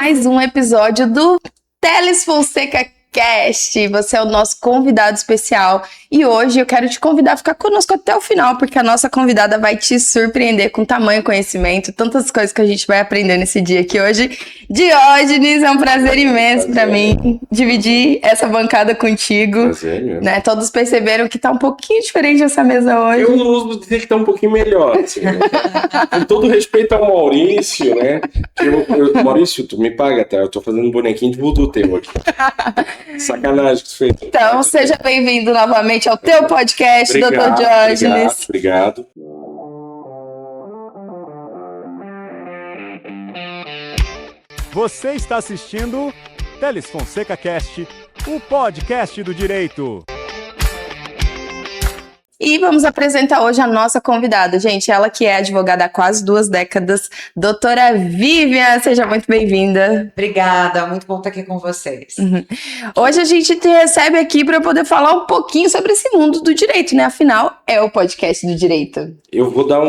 mais um episódio do Teles Fonseca Cast. Você é o nosso convidado especial e hoje eu quero te convidar a ficar conosco até o final, porque a nossa convidada vai te surpreender com tamanho conhecimento, tantas coisas que a gente vai aprender nesse dia aqui hoje. Diógenes, é um prazer imenso para mim dividir essa bancada contigo. Prazer, mesmo. Né? Todos perceberam que tá um pouquinho diferente essa mesa hoje. Eu não uso dizer que tá um pouquinho melhor, assim, né? Com todo respeito ao Maurício, né? Maurício, tu me paga, tá? Eu tô fazendo um bonequinho de voodoo teu aqui. Sacanagem que tu fez. Então, seja bem-vindo novamente ao teu podcast, Obrigado, Dr. Diógenes. Obrigado. Você está assistindo Teles Fonseca Cast, o podcast do direito. E vamos apresentar hoje a nossa convidada, gente, ela que é advogada há quase 2 décadas, doutora Vivian, seja muito bem-vinda. Obrigada, muito bom estar aqui com vocês. Hoje a gente te recebe aqui para poder falar um pouquinho sobre esse mundo do direito, né? Afinal, é o podcast do direito. Eu vou dar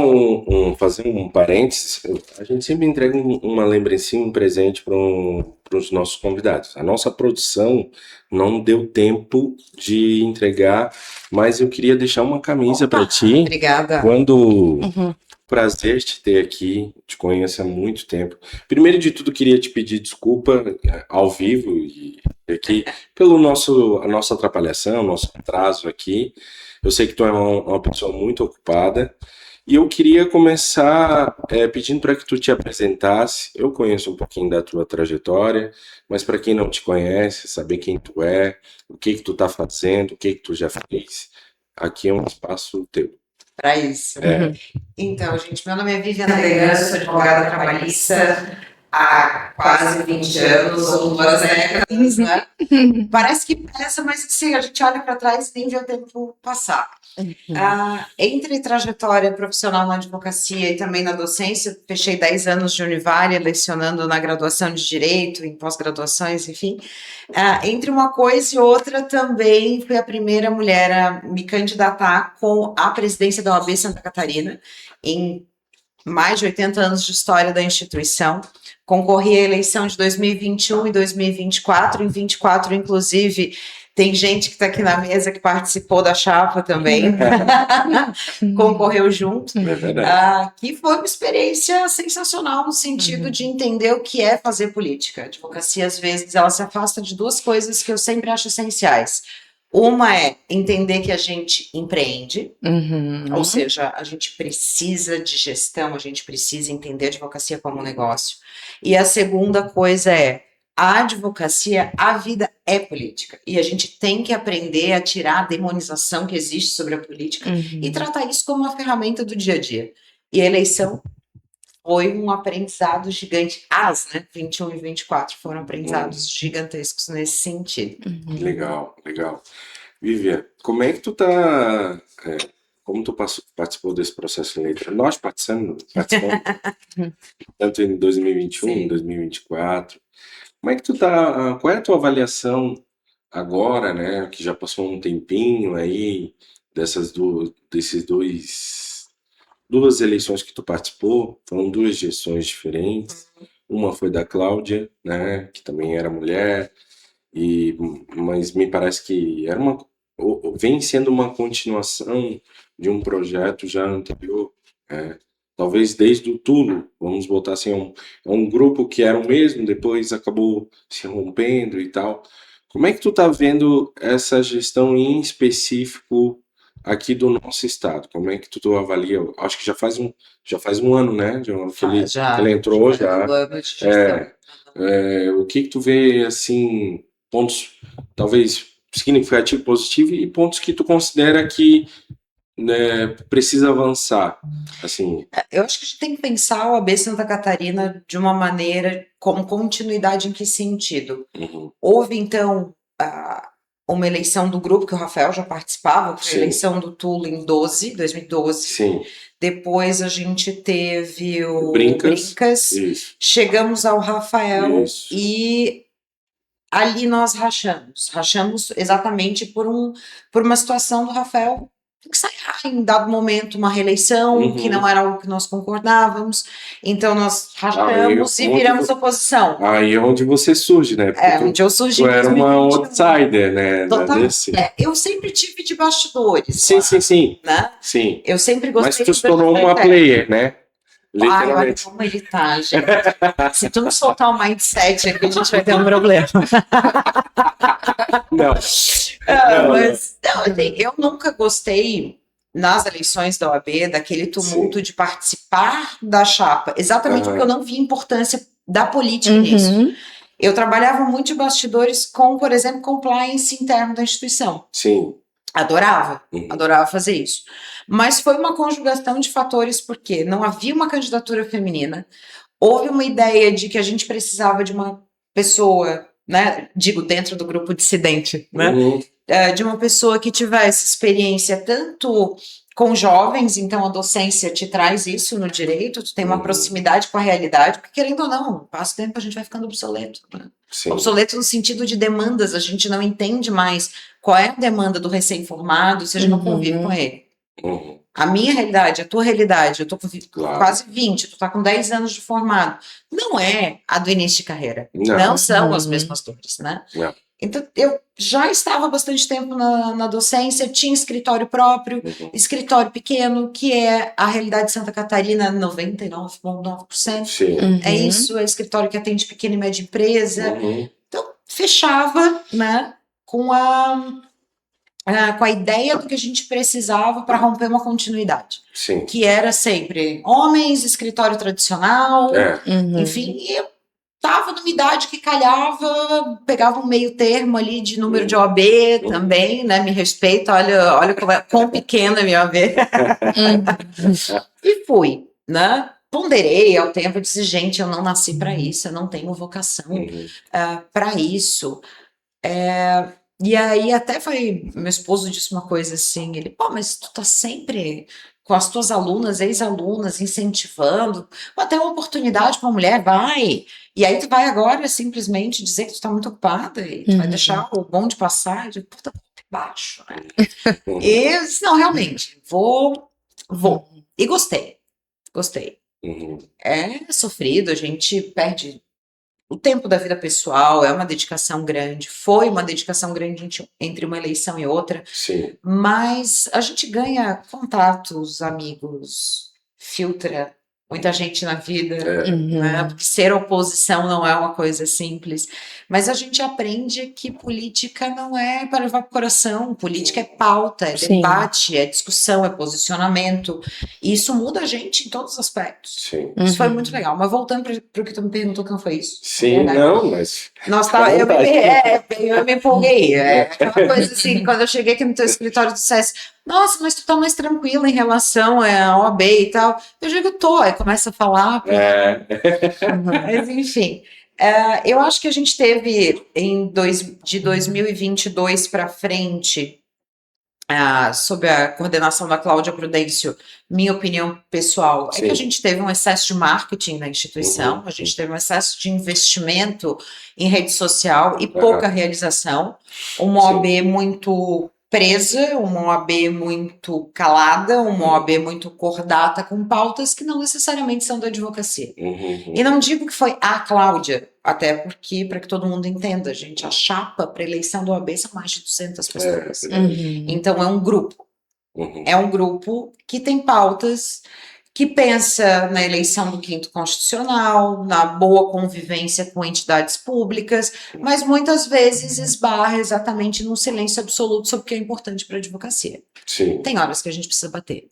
fazer um parênteses. A gente sempre entrega uma lembrancinha, um presente para os nossos convidados. A nossa produção não deu tempo de entregar, mas eu queria deixar uma camisa para ti. Obrigada. Prazer te ter aqui, te conheço há muito tempo. Primeiro de tudo, queria te pedir desculpa ao vivo e aqui pelo a nossa atrapalhação, nosso atraso aqui. Eu sei que tu é uma pessoa muito ocupada e eu queria começar pedindo para que tu te apresentasse. Eu conheço um pouquinho da tua trajetória, mas para quem não te conhece, saber quem tu é, o que tu tá fazendo, o que tu já fez. Aqui é um espaço teu. Para isso. Então, gente, meu nome é Vivian Elegância, sou advogada trabalhista há quase 20 anos, ou 2 décadas, né? Parece que pesa, mas assim, a gente olha para trás e nem vê o tempo passar. Entre trajetória profissional na advocacia e também na docência, fechei 10 anos de Univale, lecionando na graduação de Direito, em pós-graduações, enfim. Entre uma coisa e outra, também fui a primeira mulher a me candidatar com a presidência da OAB Santa Catarina, em mais de 80 anos de história da instituição. Concorri à eleição de 2021 e 2024, em 24, inclusive, tem gente que está aqui na mesa que participou da chapa também, concorreu junto, É verdade. que foi uma experiência sensacional no sentido de entender o que é fazer política. A advocacia, às vezes, ela se afasta de 2 coisas que eu sempre acho essenciais. Uma é entender que a gente empreende, ou seja, a gente precisa de gestão, a gente precisa entender a advocacia como um negócio. E a segunda coisa é, a advocacia, a vida é política. E a gente tem que aprender a tirar a demonização que existe sobre a política e tratar isso como uma ferramenta do dia a dia. E a eleição foi um aprendizado gigante. 21 e 24 foram aprendizados gigantescos nesse sentido. Legal. Vivian, como é que tu tá... como tu participou desse processo eleitoral? Nós participamos tanto em 2021, em 2024. Como é que tu tá... Qual é a tua avaliação agora, né? Que já passou um tempinho aí desses duas eleições que tu participou, foram 2 gestões diferentes. Uma foi da Cláudia, né? Que também era mulher. Mas me parece que vem sendo uma continuação de um projeto já anterior, talvez desde o Tulo, vamos botar assim, um grupo que era o mesmo, depois acabou se rompendo e tal. Como é que tu tá vendo essa gestão em específico aqui do nosso estado? Como é que tu avalia? Acho que já faz um ano, né? Que ele entrou já. O que tu vê, assim, pontos talvez significativos, positivos e pontos que tu considera que, né, precisa avançar, assim? Eu acho que a gente tem que pensar a OAB Santa Catarina de uma maneira com continuidade. Em que sentido? Houve, então, uma eleição do grupo que o Rafael já participava, foi a eleição do Tulo em 2012. Sim. Depois a gente teve o Brincas. Isso. Chegamos ao Rafael. Isso. E ali nós rachamos exatamente por uma situação do Rafael ensaiar em dado momento uma reeleição, que não era algo que nós concordávamos. Então nós rachamos e viramos oposição. Aí é onde você surge, né? Porque Onde eu surgi. tu era uma outsider, né? Total. Desse. Eu sempre tive de bastidores. Sim. Né? Sim. Eu sempre gostei. Mas tu se tornou uma player, né? Ai, olha como ele tá, gente. Se tu não soltar o mindset aqui, a gente vai ter um problema. Não. Mas assim, eu nunca gostei, nas eleições da OAB, daquele tumulto de participar da chapa. Exatamente porque eu não vi importância da política nisso. Eu trabalhava muito de bastidores com, por exemplo, compliance interno da instituição. Sim. Adorava fazer isso. Mas foi uma conjugação de fatores, porque não havia uma candidatura feminina, houve uma ideia de que a gente precisava de uma pessoa, né, digo, dentro do grupo dissidente, né, de uma pessoa que tivesse experiência tanto com jovens, então a docência te traz isso no direito, tu tem uma proximidade com a realidade, porque querendo ou não, passa o tempo a gente vai ficando obsoleto, né? Obsoleto no sentido de demandas, a gente não entende mais qual é a demanda do recém-formado se a gente não convive com ele. A minha realidade, a tua realidade, eu tô com quase 20, tu tá com 10 anos de formado, não é a do início de carreira, não são as mesmas dores, né? Então, eu já estava há bastante tempo na docência, tinha escritório próprio, escritório pequeno, que é a realidade de Santa Catarina, 99,9%. É isso, é escritório que atende pequena e média empresa. Então, fechava, né, com a ideia do que a gente precisava para romper uma continuidade. Que era sempre homens, escritório tradicional, enfim, e eu estava numa idade que calhava, pegava um meio termo ali de número de OAB também, né? Me respeita, olha quão pequena é minha OAB. E fui, né? Ponderei ao tempo, disse, gente, eu não nasci para isso, eu não tenho vocação para isso. E aí até meu esposo disse uma coisa assim, ele, mas tu tá sempre com as tuas alunas, ex-alunas, incentivando, até uma oportunidade para uma mulher, vai. E aí tu vai agora simplesmente dizer que tu tá muito ocupada e tu vai deixar o bonde passar, e digo, puta, baixo, né? E eu disse, não, realmente, vou. E gostei. É sofrido, a gente perde o tempo da vida pessoal, é uma dedicação grande, foi uma dedicação grande entre uma eleição e outra, mas a gente ganha contatos, amigos, filtra muita gente na vida, né? Porque ser oposição não é uma coisa simples, mas a gente aprende que política não é para levar para o coração, política é pauta, é debate, é discussão, é posicionamento, e isso muda a gente em todos os aspectos. Isso foi muito legal, mas voltando para o que tu me perguntou, que não foi isso? Mas... Nossa, eu me empolguei, aquela coisa assim, quando eu cheguei aqui no teu escritório, tu dissesse, nossa, mas tu tá mais tranquila em relação à OAB e tal. Eu digo, aí começa a falar. Mas, enfim, eu acho que a gente teve, de 2022 para frente, sob a coordenação da Cláudia Prudêncio, minha opinião pessoal, é que a gente teve um excesso de marketing na instituição, a gente teve um excesso de investimento em rede social e pouca realização, uma OAB muito presa, uma OAB muito calada, uma OAB muito cordata com pautas que não necessariamente são da advocacia. E não digo que foi a Cláudia, até porque, para que todo mundo entenda, gente, a chapa para eleição do OAB são mais de 200 pessoas. Então é um grupo. É um grupo que tem pautas, que pensa na eleição do 5º Constitucional, na boa convivência com entidades públicas, mas muitas vezes esbarra exatamente num silêncio absoluto sobre o que é importante para a advocacia. Tem horas que a gente precisa bater.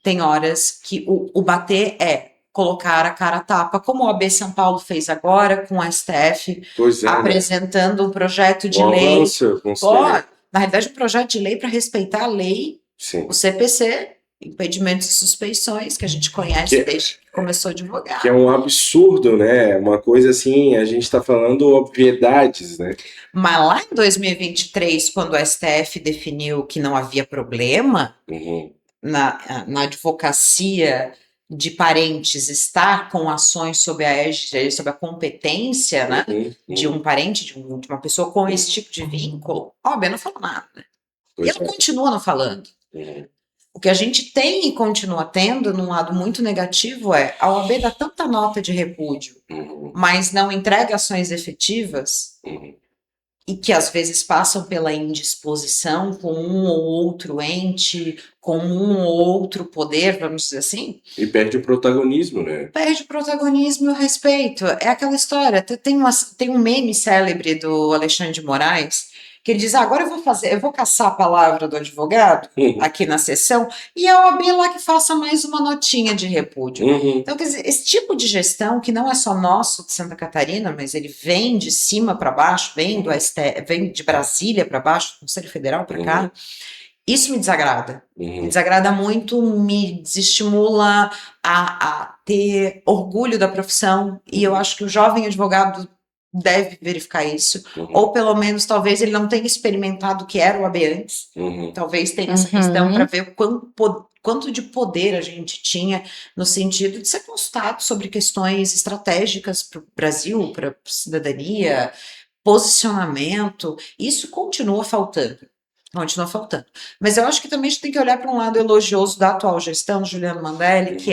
Tem horas que o bater é colocar a cara a tapa, como o OAB São Paulo fez agora com a STF, apresentando um projeto de lei. Na realidade, um projeto de lei para respeitar a lei, o CPC, impedimentos e suspeições, que a gente conhece desde que começou a advogar. Que é um absurdo, né? Uma coisa assim, a gente está falando obviedades, né? Mas lá em 2023, quando o STF definiu que não havia problema na advocacia de parentes estar com ações sob a égide, sob a competência, né, de um parente, de uma pessoa com esse tipo de vínculo, a OAB não falou nada. E ela continua não falando. O que a gente tem e continua tendo, num lado muito negativo, é a OAB dá tanta nota de repúdio, mas não entrega ações efetivas, e que às vezes passam pela indisposição com um ou outro ente, com um ou outro poder, vamos dizer assim. E perde o protagonismo, né? Perde o protagonismo e o respeito. É aquela história, tem um meme célebre do Alexandre de Moraes, que ele diz, agora eu vou caçar a palavra do advogado aqui na sessão, e a OAB lá que faça mais uma notinha de repúdio. Então, quer dizer, esse tipo de gestão, que não é só nosso de Santa Catarina, mas ele vem de cima para baixo, vem de Brasília para baixo, do Conselho Federal para cá, isso me desagrada. Me desagrada muito, me desestimula a ter orgulho da profissão, e eu acho que o jovem advogado deve verificar isso, ou pelo menos talvez ele não tenha experimentado o que era o AB antes, talvez tenha essa questão para ver quanto de poder a gente tinha no sentido de ser consultado sobre questões estratégicas para o Brasil, para a cidadania, posicionamento, isso continua faltando. Mas eu acho que também a gente tem que olhar para um lado elogioso da atual gestão, Juliano Mandelli, que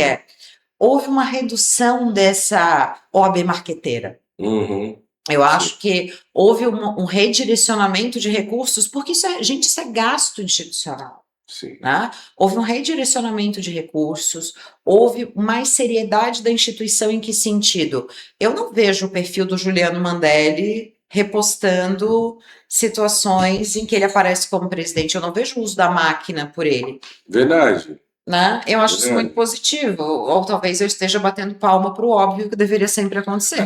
houve uma redução dessa OAB marqueteira. Eu acho que houve um redirecionamento de recursos, porque isso é gasto institucional. Né? Houve um redirecionamento de recursos, houve mais seriedade da instituição. Em que sentido? Eu não vejo o perfil do Juliano Mandelli repostando situações em que ele aparece como presidente. Eu não vejo o uso da máquina por ele. Verdade. Né? Eu acho isso muito positivo, ou talvez eu esteja batendo palma para o óbvio que deveria sempre acontecer.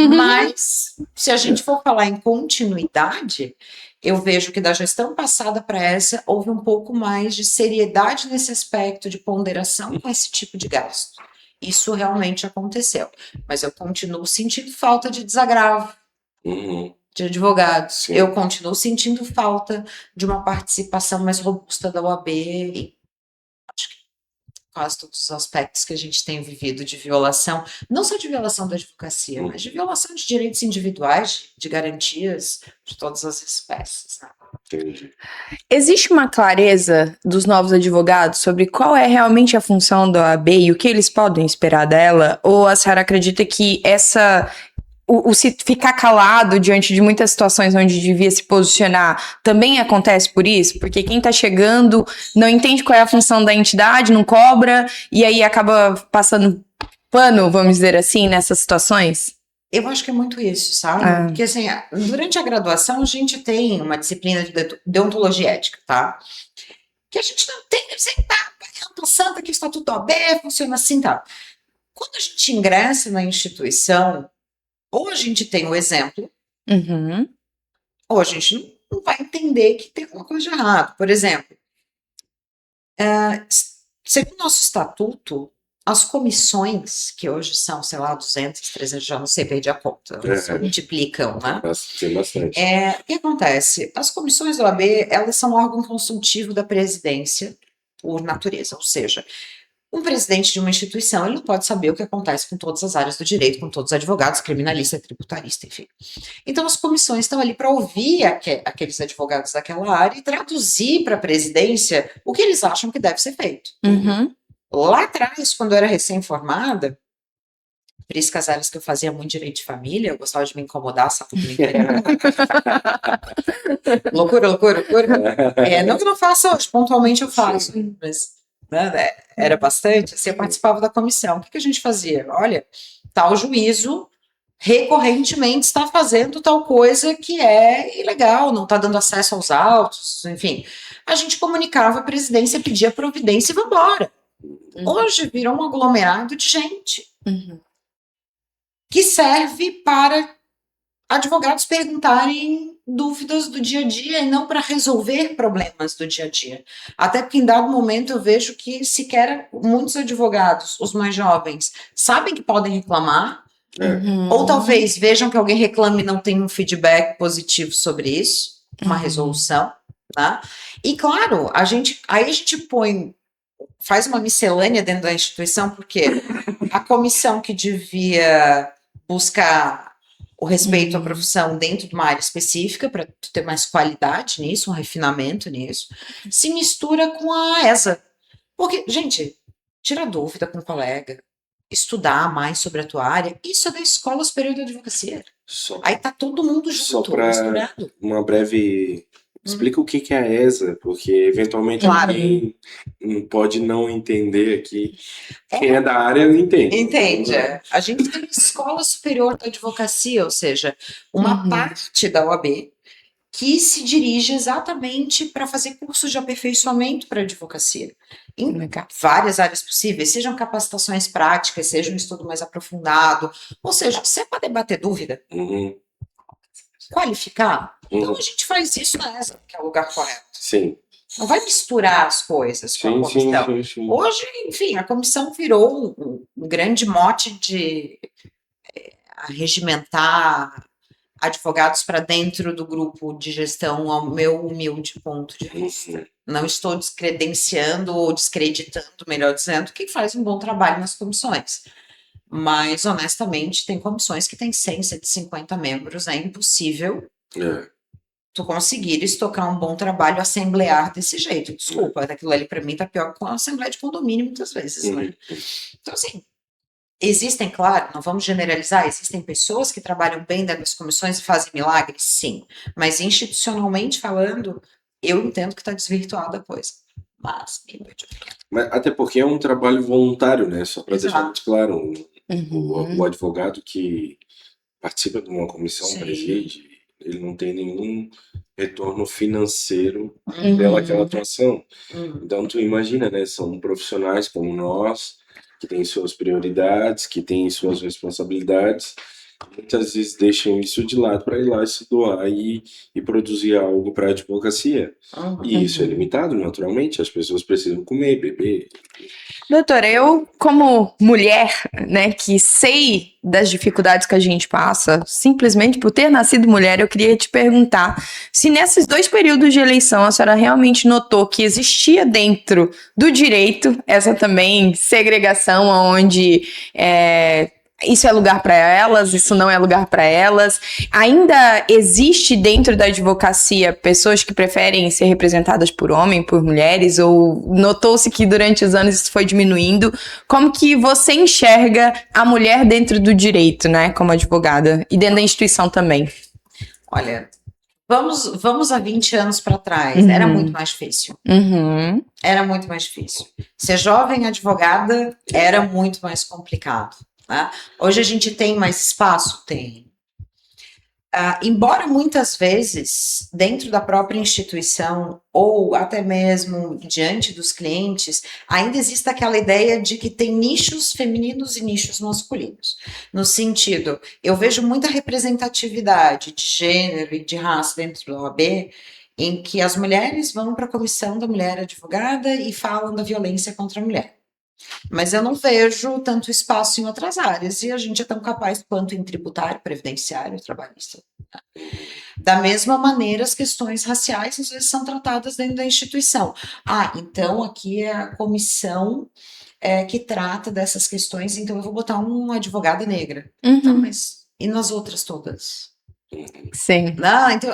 Mas, se a gente for falar em continuidade, eu vejo que da gestão passada para essa, houve um pouco mais de seriedade nesse aspecto de ponderação com esse tipo de gasto. Isso realmente aconteceu. Mas eu continuo sentindo falta de desagravo de advogados. Sim. Eu continuo sentindo falta de uma participação mais robusta da OAB e acho que quase todos os aspectos que a gente tem vivido de violação, não só de violação da advocacia, mas de violação de direitos individuais, de garantias de todas as espécies. Né? Entendi. Existe uma clareza dos novos advogados sobre qual é realmente a função da OAB e o que eles podem esperar dela? Ou a senhora acredita que se ficar calado diante de muitas situações onde devia se posicionar também acontece por isso? Porque quem tá chegando não entende qual é a função da entidade, não cobra, e aí acaba passando pano, vamos dizer assim, nessas situações? Eu acho que é muito isso, sabe? Porque assim, durante a graduação a gente tem uma disciplina de deontologia ética, tá? Que a gente não tem que sentar, santa que o Estatuto da OAB funciona assim, tá? Quando a gente ingressa na instituição, ou a gente tem o exemplo, ou a gente não vai entender que tem alguma coisa de errado. Por exemplo, segundo o nosso estatuto, as comissões, que hoje são, sei lá, 200, 300, já não sei, perdi a conta, multiplicam, né? Tem bastante. O que acontece? As comissões da OAB, elas são um órgão consultivo da presidência, por natureza, ou seja, um presidente de uma instituição, ele não pode saber o que acontece com todas as áreas do direito, com todos os advogados, criminalista, tributarista, enfim. Então, as comissões estão ali para ouvir aqueles advogados daquela área e traduzir para a presidência o que eles acham que deve ser feito. Lá atrás, quando eu era recém-formada, por isso que as áreas que eu fazia muito direito de família, eu gostava de me incomodar, sabe? Loucura. Não que eu não faça hoje, pontualmente eu faço, mas... era bastante, assim, eu participava da comissão. O que a gente fazia? Olha, tal juízo recorrentemente está fazendo tal coisa que é ilegal, não está dando acesso aos autos, enfim. A gente comunicava a presidência, pedia providência e vamos embora. Hoje virou um aglomerado de gente que serve para advogados perguntarem dúvidas do dia a dia e não para resolver problemas do dia a dia. Até porque em dado momento eu vejo que sequer muitos advogados, os mais jovens, sabem que podem reclamar, ou talvez vejam que alguém reclame e não tem um feedback positivo sobre isso, uma resolução, né? E claro, aí a gente faz uma miscelânea dentro da instituição, porque a comissão que devia buscar o respeito à profissão dentro de uma área específica, para tu ter mais qualidade nisso, um refinamento nisso, se mistura com a ESA. Porque, gente, tira dúvida com um colega, estudar mais sobre a tua área, isso é da Escola Superior de Advocacia. Só, Aí tá todo mundo só junto, para misturado. uma breve. Explica o que que é a ESA, porque eventualmente Claro. alguém pode não entender aqui. Quem é da área não entende. Entende? A gente tem Escola Superior da Advocacia, ou seja, uma parte da OAB que se dirige exatamente para fazer cursos de aperfeiçoamento para a advocacia. Em Legal. várias áreas possíveis, sejam capacitações práticas, seja um estudo mais aprofundado, ou seja, se é para debater dúvida, Uhum, qualificar, então uhum. a gente faz isso na ESA, que é o lugar correto. Sim, Não vai misturar as coisas com a sim, sim, comissão. sim, sim. Hoje, enfim, a comissão virou um grande mote de regimentar advogados para dentro do grupo de gestão, ao meu humilde ponto de vista. Uhum. Não estou descredenciando ou descreditando, melhor dizendo, quem faz um bom trabalho nas comissões. Mas, honestamente, tem comissões que têm 100, 150 membros, é impossível É. tu conseguires tocar um bom trabalho assemblear desse jeito. Desculpa, aquilo ali para mim tá pior que uma assembleia de condomínio muitas vezes, né? Uhum. Então, assim, existem, claro, não vamos generalizar, existem pessoas que trabalham bem dentro das comissões e fazem milagres, sim. Mas institucionalmente falando, eu entendo que está desvirtuada a coisa. Mas, Mas até porque é um trabalho voluntário, né? Só para deixar Exato. muito claro, Uhum. o advogado que participa de uma comissão, Sim. preside, ele não tem nenhum retorno financeiro Uhum. pelaquela atuação. Hum, Então, tu imagina, né? São profissionais como nós, que têm suas prioridades, que têm suas responsabilidades, muitas vezes deixam isso de lado para ir lá se doar e produzir algo para a advocacia. E isso é limitado, naturalmente, as pessoas precisam comer, beber. Doutora, eu, como mulher, né, que sei das dificuldades que a gente passa, simplesmente por ter nascido mulher, eu queria te perguntar se nesses 2 períodos de eleição a senhora realmente notou que existia dentro do direito essa também segregação onde isso é lugar para elas, isso não é lugar para elas. Ainda existe dentro da advocacia pessoas que preferem ser representadas por homem, por mulheres, ou notou-se que durante os anos isso foi diminuindo? Como que você enxerga a mulher dentro do direito, né, como advogada, e dentro da instituição também? olha, vamos há 20 anos para trás, era muito mais difícil. Uhum. Era muito mais difícil. Ser jovem advogada era muito mais complicado. Né? Hoje a gente tem mais espaço? Tem. Embora muitas vezes, dentro da própria instituição, ou até mesmo diante dos clientes, ainda exista aquela ideia de que tem nichos femininos e nichos masculinos. No sentido, eu vejo muita representatividade de gênero e de raça dentro da OAB, em que as mulheres vão para a comissão da mulher advogada e falam da violência contra a mulher. Mas eu não vejo tanto espaço em outras áreas, e a gente é tão capaz quanto em tributário, previdenciário, trabalhista. Da mesma maneira, as questões raciais às vezes são tratadas dentro da instituição. Então aqui é a comissão que trata dessas questões, então eu vou botar uma advogada negra. Uhum. Tá, mas e nas outras todas? Sim. Não, então,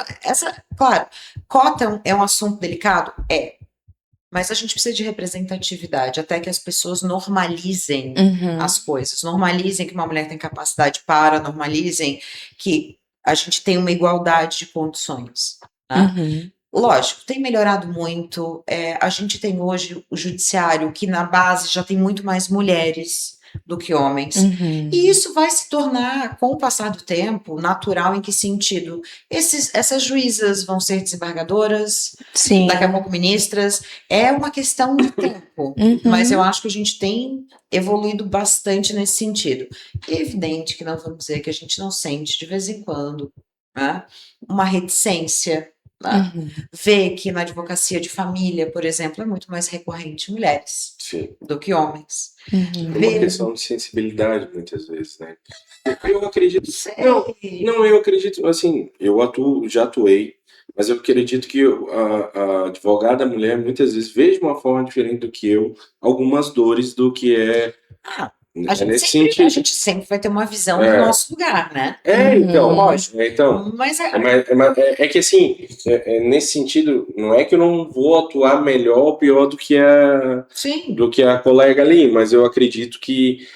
claro, cota é um assunto delicado? Mas a gente precisa de representatividade, até que as pessoas normalizem as coisas, normalizem que uma mulher tem capacidade para, normalizem que a gente tem uma igualdade de condições. Né? Lógico, tem melhorado muito, a gente tem hoje o judiciário que na base já tem muito mais mulheres do que homens, e isso vai se tornar, com o passar do tempo, natural. Em que sentido? Essas juízas vão ser desembargadoras, Sim. daqui a pouco ministras, é uma questão de tempo, mas eu acho que a gente tem evoluído bastante nesse sentido. É evidente que não vamos dizer que a gente não sente de vez em quando, né, uma reticência, né? Ver que na advocacia de família, por exemplo, é muito mais recorrente mulheres do que homens. É uma questão de sensibilidade, muitas vezes, né? Eu acredito. Não, eu acredito, assim, já atuei, mas eu acredito que a advogada mulher muitas vezes vê de uma forma diferente do que eu algumas dores do que é A nesse gente sempre vai ter uma visão É. do nosso lugar, né? então, Lógico. então, Mas é que assim, nesse sentido, não é que eu não vou atuar melhor ou pior sim. do que a colega ali, mas eu acredito que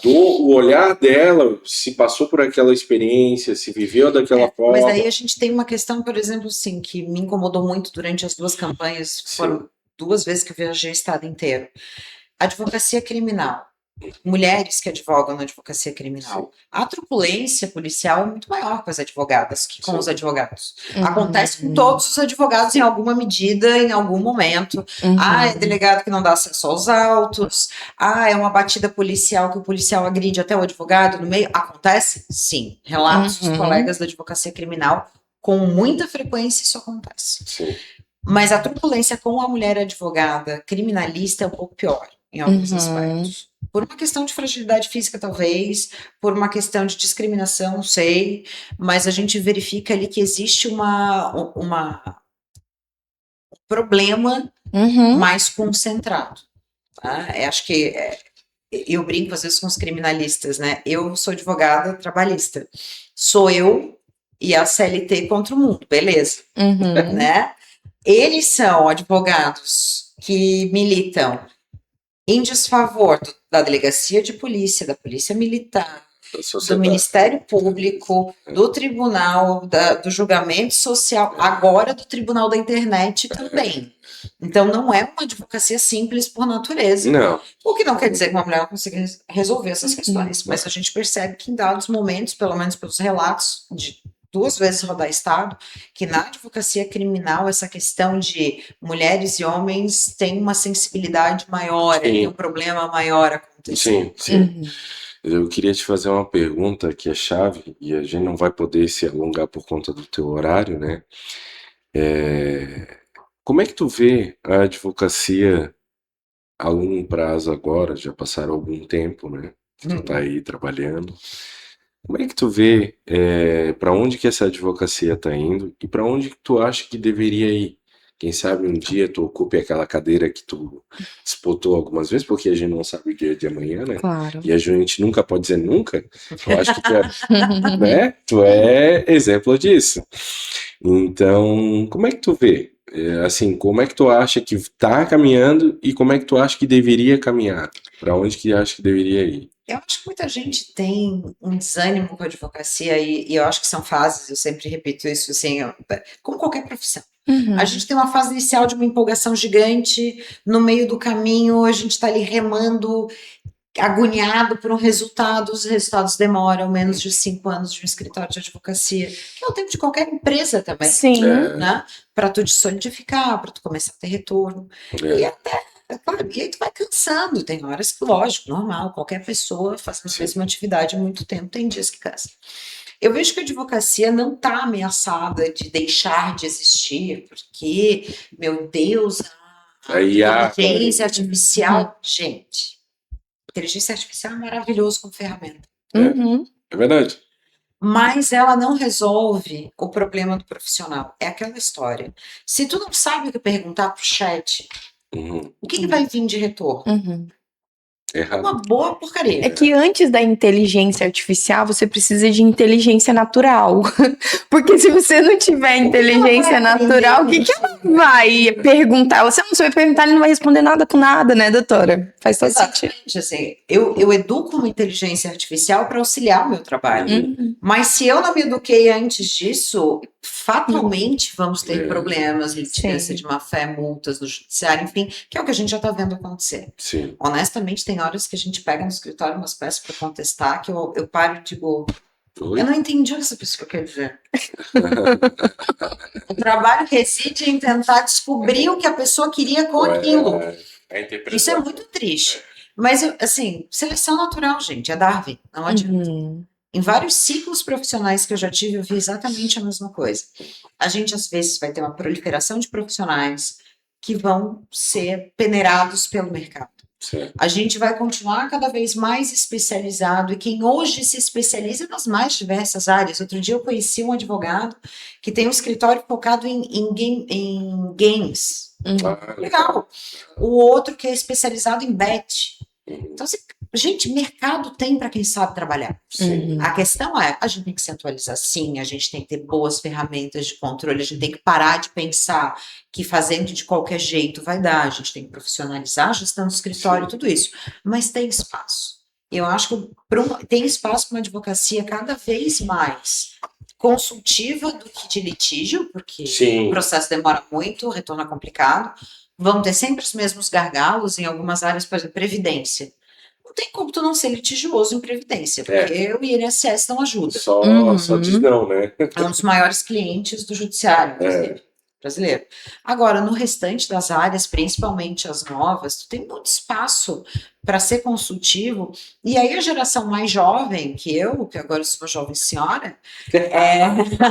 o olhar dela, se passou por aquela experiência, se viveu daquela forma. Mas aí a gente tem uma questão, por exemplo, assim, que me incomodou muito durante as 2 campanhas, foram 2 vezes que eu viajei o estado inteiro. Advocacia criminal. Mulheres que advogam na advocacia criminal. A truculência policial é muito maior com as advogadas que com os advogados. Acontece com todos os advogados em alguma medida, em algum momento. É delegado que não dá acesso aos autos. É uma batida policial que o policial agride até o advogado no meio. Acontece? Sim. Relatos dos colegas da advocacia criminal, com muita frequência isso acontece. Sim. Mas a truculência com a mulher advogada criminalista é um pouco pior em alguns aspectos. Por uma questão de fragilidade física, talvez, por uma questão de discriminação, não sei, mas a gente verifica ali que existe um problema mais concentrado. Tá? Acho que eu brinco às vezes com os criminalistas, né? Eu sou advogada trabalhista. Sou eu e a CLT contra o mundo, beleza. Né? Eles são advogados que militam em desfavor da delegacia de polícia, da polícia militar, do Ministério Público, do Tribunal, do Julgamento Social, agora do Tribunal da Internet também. Então não é uma advocacia simples por natureza. Não. O que não quer dizer que uma mulher não consiga resolver essas questões, mas a gente percebe que em dados momentos, pelo menos pelos relatos de 2 vezes rodar estado, que na advocacia criminal essa questão de mulheres e homens tem uma sensibilidade maior, tem um problema maior acontecendo. Sim. Eu queria te fazer uma pergunta que é chave, e a gente não vai poder se alongar por conta do teu horário, né? Como é que tu vê a advocacia a longo prazo agora? Já passaram algum tempo, né? Tu tá aí trabalhando. Como é que tu vê para onde que essa advocacia tá indo e para onde que tu acha que deveria ir? Quem sabe um dia tu ocupe aquela cadeira que tu disputou algumas vezes, porque a gente não sabe o dia de amanhã, né? Claro. E a gente nunca pode dizer nunca. Eu acho que tu né? Tu é exemplo disso. Então, como é que tu vê? Assim, como é que tu acha que tá caminhando e como é que tu acha que deveria caminhar? Para onde que acha que deveria ir? Eu acho que muita gente tem um desânimo com a advocacia e eu acho que são fases, eu sempre repito isso, assim, como qualquer profissão. A gente tem uma fase inicial de uma empolgação gigante, no meio do caminho a gente está ali remando, agoniado por um resultado, os resultados demoram menos de 5 anos de um escritório de advocacia, que é o tempo de qualquer empresa também. Sim. Né? Para tu te solidificar, para tu começar a ter retorno. E até, claro, e aí tu vai cansando, tem horas que, lógico, normal, qualquer pessoa fazendo a mesma atividade há muito tempo, tem dias que cansa. Eu vejo que a advocacia não está ameaçada de deixar de existir, porque, meu Deus, a inteligência artificial, gente, inteligência artificial é maravilhoso como ferramenta. É verdade. Mas ela não resolve o problema do profissional. É aquela história. Se tu não sabe o que perguntar pro chat, o que vai vir de retorno? Errado. Uma boa porcaria. É que antes da inteligência artificial, você precisa de inteligência natural. Porque se você não tiver inteligência natural, o que ela vai perguntar? Você não vai perguntar, ele não vai responder nada com nada, né, doutora? Faz todo sentido. Exatamente, assim, eu educo uma inteligência artificial para auxiliar o meu trabalho. Mas se eu não me eduquei antes disso, fatalmente vamos ter problemas, litigância de má-fé, multas no judiciário, enfim, que é o que a gente já está vendo acontecer. Sim. Honestamente, tem horas que a gente pega no escritório umas peças para contestar que eu paro e digo, eu não entendi o que essa pessoa quer dizer. O trabalho reside em tentar descobrir o que a pessoa queria com aquilo. Isso é muito triste. Mas, assim, seleção natural, gente, é Darwin, não adianta. Em vários ciclos profissionais que eu já tive, eu vi exatamente a mesma coisa. A gente, às vezes, vai ter uma proliferação de profissionais que vão ser peneirados pelo mercado. Certo. A gente vai continuar cada vez mais especializado e quem hoje se especializa nas mais diversas áreas. Outro dia eu conheci um advogado que tem um escritório focado em games. Legal. O outro que é especializado em bet. Então, assim, Gente, mercado tem para quem sabe trabalhar. Sim. A questão é, a gente tem que se atualizar sim, a gente tem que ter boas ferramentas de controle, a gente tem que parar de pensar que fazendo de qualquer jeito vai dar, a gente tem que profissionalizar a gestão do escritório, tudo isso. Mas tem espaço. Eu acho que tem espaço para uma advocacia cada vez mais consultiva do que de litígio, porque Sim. o processo demora muito, o retorno é complicado. Vão ter sempre os mesmos gargalos em algumas áreas, por exemplo, previdência. Não tem como tu não ser litigioso em previdência, porque o INSS não ajuda. Só diz não, né? É um dos maiores clientes do judiciário, inclusive, brasileiro. Agora, no restante das áreas, principalmente as novas, tu tem muito espaço para ser consultivo. E aí a geração mais jovem que eu, que agora sou uma jovem senhora,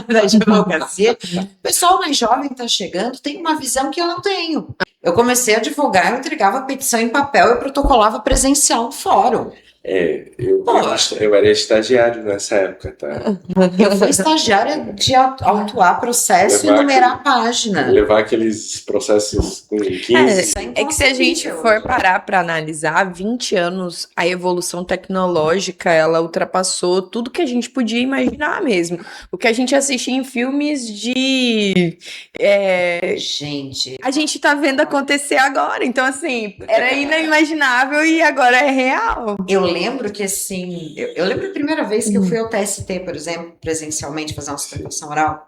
da advocacia, o pessoal mais jovem que está chegando tem uma visão que eu não tenho. Eu comecei a advogar, eu entregava a petição em papel e protocolava presencial no fórum. Eu era estagiário nessa época, tá? Eu fui estagiária de autuar processo e numerar a página. Levar aqueles processos com 15. É que se a gente for parar para analisar, 20 anos, a evolução tecnológica, ela ultrapassou tudo que a gente podia imaginar mesmo. O que a gente assistia em filmes de... Gente... A gente tá vendo acontecer agora. Então, assim, era inimaginável e agora é real. Eu lembro que, assim... Eu lembro a primeira vez que eu fui ao TST, por exemplo, presencialmente, fazer uma sustentação oral.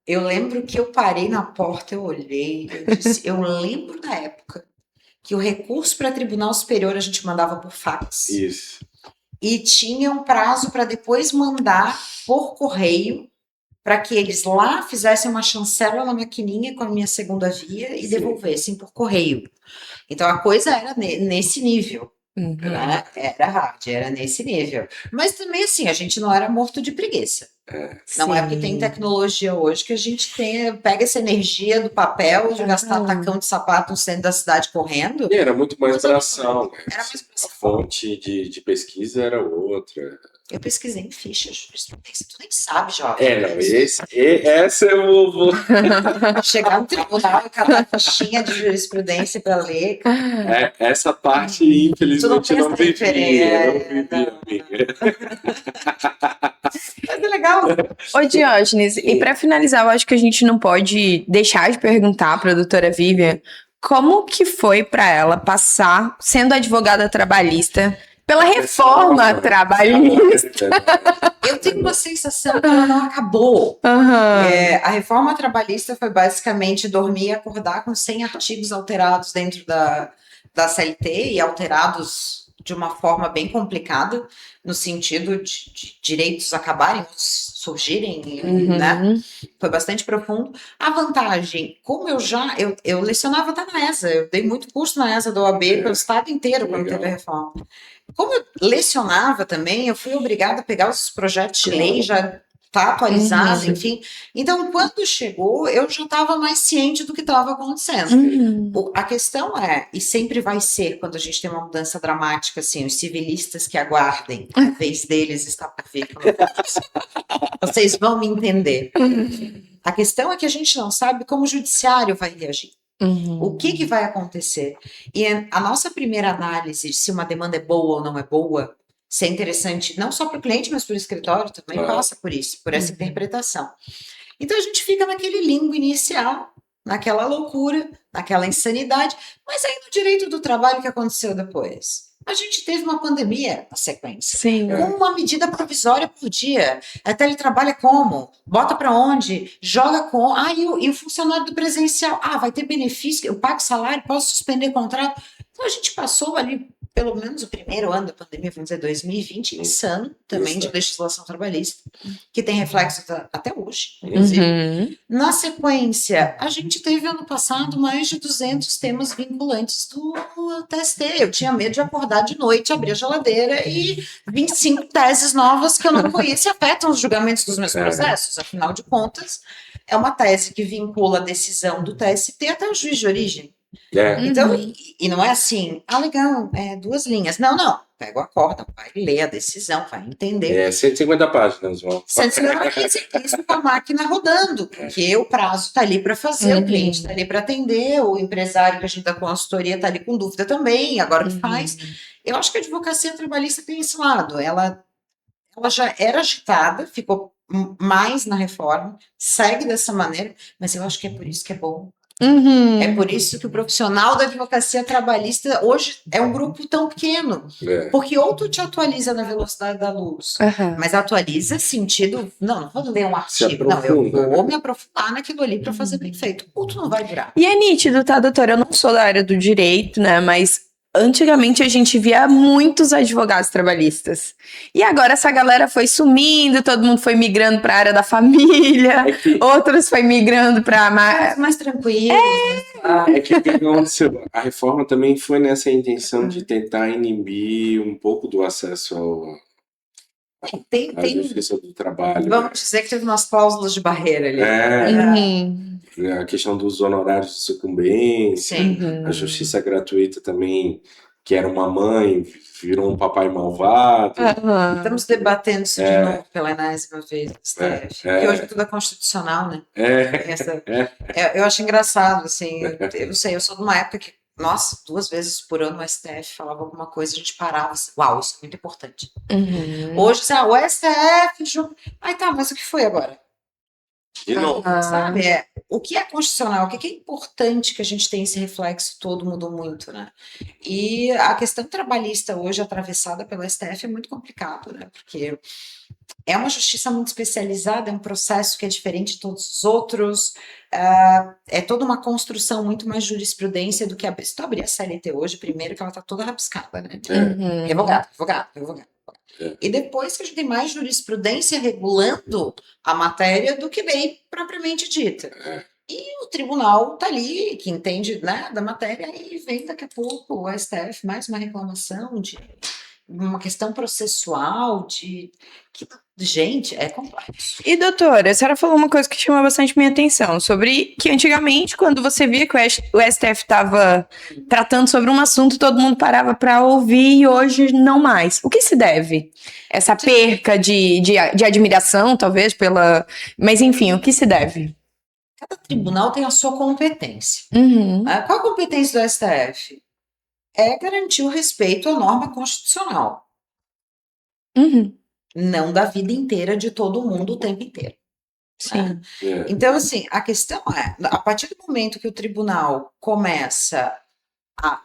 Eu lembro que eu parei na porta, eu olhei, eu disse... Eu lembro da época que o recurso para Tribunal Superior a gente mandava por fax. Isso. E tinha um prazo para depois mandar por correio, para que eles lá fizessem uma chancela na maquininha com a minha segunda via e devolvessem por correio. Então a coisa era nesse nível. Né? Era hard, era nesse nível. Mas também, assim, a gente não era morto de preguiça. Não é porque tem tecnologia hoje que a gente pega essa energia do papel de gastar tacão de sapato no centro da cidade correndo. E era muito mais braçal, né? Era mais braçal. A fonte de pesquisa era outra. Eu pesquisei em ficha, jurisprudência, tu nem sabe, jovem. Essa eu vou... Chegar no tribunal e catar a fichinha de jurisprudência para ler. Essa parte, infelizmente, eu não vivi, amiga. Mas é legal. Ô, Diógenes, e para finalizar, eu acho que a gente não pode deixar de perguntar para a doutora Vivian como que foi para ela passar, sendo advogada trabalhista, pela reforma trabalhista. Eu tenho uma sensação que ela não acabou. A reforma trabalhista foi basicamente dormir e acordar com 100 artigos alterados dentro da CLT e alterados de uma forma bem complicada, no sentido de direitos acabarem, surgirem, né? Foi bastante profundo. A vantagem, como eu lecionava até na ESA, eu dei muito curso na ESA da OAB pelo estado inteiro quando teve a reforma. Como eu lecionava também, eu fui obrigada a pegar os projetos de lei, já tá atualizado, enfim. Então, quando chegou, eu já estava mais ciente do que estava acontecendo. A questão é, e sempre vai ser, quando a gente tem uma mudança dramática, assim, os civilistas que aguardem, a vez deles está para ver. Vocês vão me entender. A questão é que a gente não sabe como o judiciário vai reagir. O que vai acontecer? E a nossa primeira análise de se uma demanda é boa ou não é boa, se é interessante não só para o cliente, mas para o escritório também passa por isso, por essa interpretação. Então a gente fica naquele limbo inicial, naquela loucura, naquela insanidade, mas aí no direito do trabalho, o que aconteceu depois? A gente teve uma pandemia na sequência. Sim. Com uma medida provisória por dia. A teletrabalho é como? Bota para onde? Joga com... e o funcionário do presencial? Vai ter benefício? Eu pago salário? Posso suspender contrato? Então a gente passou ali, pelo menos o primeiro ano da pandemia, vamos dizer, 2020, insano também de legislação trabalhista, que tem reflexo até hoje, inclusive. Na sequência, a gente teve ano passado mais de 200 temas vinculantes do TST. Eu tinha medo de acordar de noite, abrir a geladeira e 25 teses novas que eu não conheço e afetam os julgamentos dos meus processos. Afinal de contas, é uma tese que vincula a decisão do TST até o juiz de origem. Então, e não é assim, legal, 2 linhas. Não. pega o acordo, vai ler a decisão, vai entender. 150 páginas, vamos. 150 isso com a máquina rodando, porque o prazo está ali para fazer, o cliente está ali para atender, o empresário que a gente da consultoria está ali com dúvida também, agora o que faz. Eu acho que a advocacia trabalhista tem esse lado, ela já era agitada, ficou mais na reforma, segue dessa maneira, mas eu acho que é por isso que é bom. É por isso que o profissional da advocacia trabalhista hoje é um grupo tão pequeno. Porque ou tu te atualiza na velocidade da luz, mas atualiza sentido, não vou ler um artigo, não, eu vou me aprofundar naquilo ali para fazer bem feito. Ou tu não vai durar. E é nítido, tá, doutora? Eu não sou da área do direito, né, mas antigamente a gente via muitos advogados trabalhistas. E agora essa galera foi sumindo, todo mundo foi migrando para a área da família, outros foi migrando para mais tranquilo. É que o que aconteceu? A reforma também foi nessa intenção de tentar inibir um pouco do acesso à justiça do trabalho. Vamos dizer que teve umas cláusulas de barreira ali. A questão dos honorários de sucumbência, a justiça gratuita também, que era uma mãe, virou um papai malvado. Estamos debatendo isso de novo pela enésima vez, porque hoje tudo é constitucional, né? Eu acho engraçado, assim, eu sei, eu sou de uma época que, nossa, 2 vezes por ano o STF falava alguma coisa, a gente parava, assim, uau, isso é muito importante. Hoje, o STF, aí tá, mas o que foi agora? De novo. Sabe, o que é constitucional, o que é importante que a gente tenha esse reflexo todo mudou muito, né? E a questão trabalhista hoje atravessada pelo STF é muito complicado, né? Porque é uma justiça muito especializada, é um processo que é diferente de todos os outros, é toda uma construção muito mais jurisprudência do que se tu abrir a CLT hoje, primeiro que ela está toda rabiscada, né? Revogado. E depois que a gente tem mais jurisprudência regulando a matéria do que lei propriamente dita. E o tribunal está ali, que entende, né, da matéria, e vem daqui a pouco o STF mais uma reclamação de uma questão processual, gente, é complexo. E doutora, a senhora falou uma coisa que chamou bastante minha atenção, sobre que antigamente, quando você via que o STF estava tratando sobre um assunto, todo mundo parava para ouvir, e hoje não mais. O que se deve? Essa perca de admiração, talvez, mas enfim, o que se deve? Cada tribunal tem a sua competência. Qual a competência do STF? É garantir o respeito à norma constitucional. Não da vida inteira de todo mundo o tempo inteiro. Sim. Então, assim, a questão é, a partir do momento que o tribunal começa a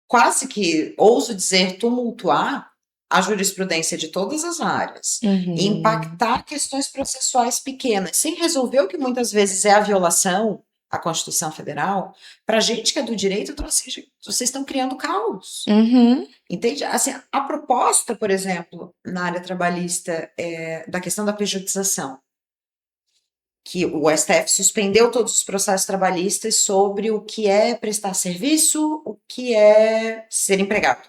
quase que, ouso dizer, tumultuar a jurisprudência de todas as áreas, e impactar questões processuais pequenas, sem resolver o que muitas vezes é a violação à Constituição Federal, para a gente que é do direito, então, assim, vocês estão criando caos. Entende? Assim, a proposta, por exemplo, na área trabalhista, da questão da pejotização, que o STF suspendeu todos os processos trabalhistas sobre o que é prestar serviço, o que é ser empregado.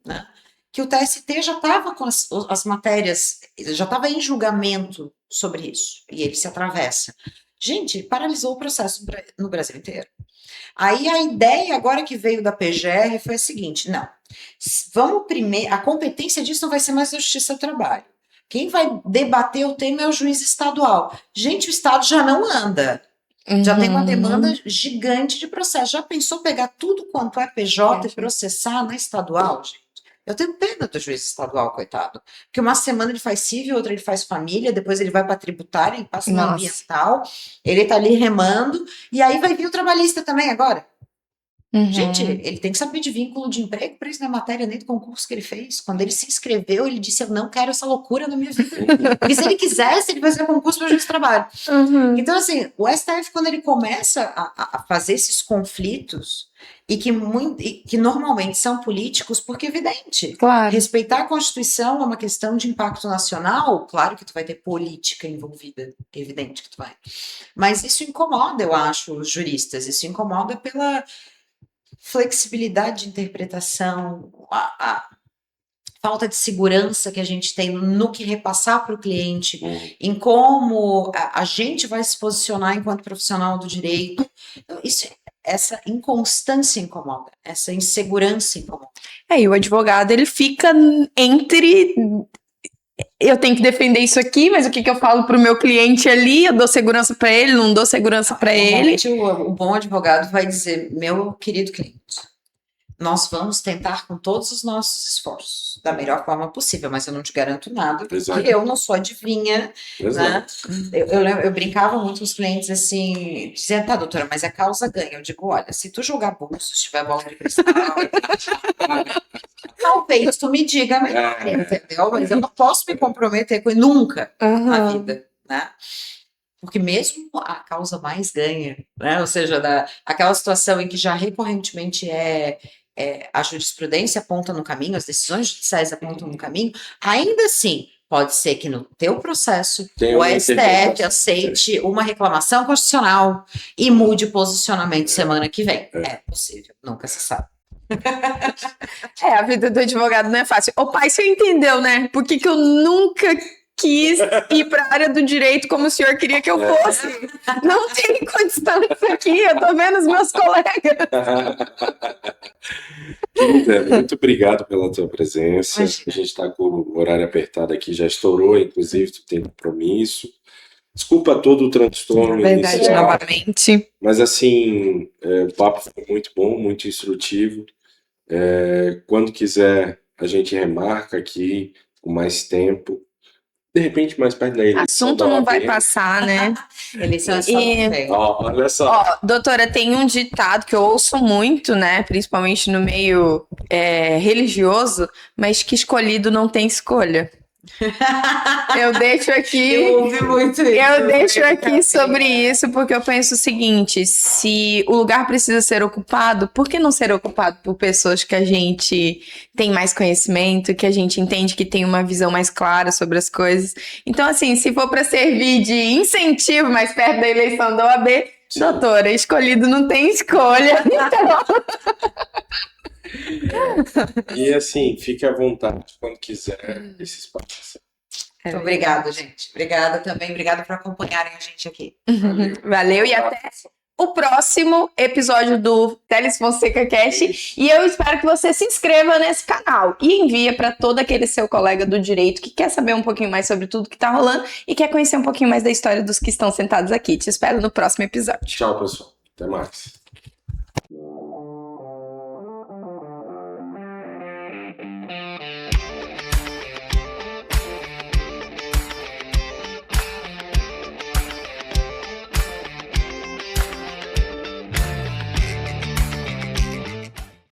Né? Que o TST já estava com as matérias, já estava em julgamento sobre isso, e ele se atravessa. Gente, paralisou o processo no Brasil inteiro. Aí a ideia agora que veio da PGR foi a seguinte, não, a competência disso não vai ser mais a Justiça do Trabalho. Quem vai debater o tema é o juiz estadual. Gente, o Estado já não anda. Já tem uma demanda gigante de processo. Já pensou pegar tudo quanto é PJ e processar na estadual, gente? Eu tenho pena do juiz estadual, coitado. Porque uma semana ele faz civil, outra ele faz família, depois ele vai para tributária, ele passa no ambiental, ele tá ali remando, e aí vai vir o trabalhista também agora. Gente, ele tem que saber de vínculo de emprego para isso na matéria nem do concurso que ele fez. Quando ele se inscreveu, ele disse, eu não quero essa loucura na minha vida. Porque se ele quisesse, ele fazia concurso para juiz de trabalho. Então, assim, o STF, quando ele começa a fazer esses conflitos, e que normalmente são políticos, porque é evidente. Claro. Respeitar a Constituição é uma questão de impacto nacional, claro que tu vai ter política envolvida, é evidente que tu vai. Mas isso incomoda, eu acho, os juristas, isso incomoda pela flexibilidade de interpretação, a falta de segurança que a gente tem no que repassar para o cliente, em como a gente vai se posicionar enquanto profissional do direito. Então, isso essa inconstância incomoda, essa insegurança incomoda. E o advogado, ele fica entre... Eu tenho que defender isso aqui, mas o que eu falo pro meu cliente ali? Eu dou segurança para ele, não dou segurança para ele? Normalmente, o bom advogado vai dizer, meu querido cliente, nós vamos tentar com todos os nossos esforços, da melhor forma possível, mas eu não te garanto nada, porque Exato. eu não sou adivinha, né? Exato. Eu brincava muito com os clientes assim, dizendo, tá, doutora, mas a causa ganha. Eu digo, olha, se tu jogar bolso, se tiver bola de cristal, talvez tu me diga melhor, entendeu? Mas eu não posso me comprometer com ele nunca na vida, né? Porque mesmo a causa mais ganha, né? Ou seja, aquela situação em que já recorrentemente a jurisprudência aponta no caminho, as decisões judiciais apontam no caminho, ainda assim, pode ser que no teu processo Tem o uma STF interpretação. aceite uma reclamação constitucional e mude posicionamento semana que vem. É possível, nunca se sabe. A vida do advogado não é fácil. Ô pai, você entendeu, né? Por que eu nunca quis ir para a área do direito como o senhor queria que eu fosse? Não tem condição disso aqui, eu tô vendo os meus colegas. Querida, muito obrigado pela tua presença. Imagina. A gente está com o horário apertado aqui, já estourou, inclusive, tu tem compromisso. Desculpa todo o transtorno Verdade, inicial, Novamente. mas assim, o papo foi muito bom, muito instrutivo. Quando quiser, a gente remarca aqui com mais tempo. De repente, mais perto da eleição Assunto da não OAB. vai passar, né? Eleição é só E- no meio. Ó, olha só. Ó, doutora, tem um ditado que eu ouço muito, né? Principalmente no meio religioso, mas que escolhido não tem escolha. Eu deixo aqui. Eu ouvi muito isso. Eu deixo aqui sobre isso porque eu penso o seguinte: se o lugar precisa ser ocupado, por que não ser ocupado por pessoas que a gente tem mais conhecimento, que a gente entende que tem uma visão mais clara sobre as coisas? Então, assim, se for para servir de incentivo mais perto da eleição da OAB, doutora, escolhido não tem escolha. Então, E assim, fique à vontade quando quiser esse espaço. Muito obrigada, gente. Obrigada também. Obrigada por acompanharem a gente aqui. Valeu e até o próximo episódio do Teles Fonseca Cast. E eu espero que você se inscreva nesse canal e envie para todo aquele seu colega do direito que quer saber um pouquinho mais sobre tudo que tá rolando e quer conhecer um pouquinho mais da história dos que estão sentados aqui. Te espero no próximo episódio. Tchau, pessoal. Até mais.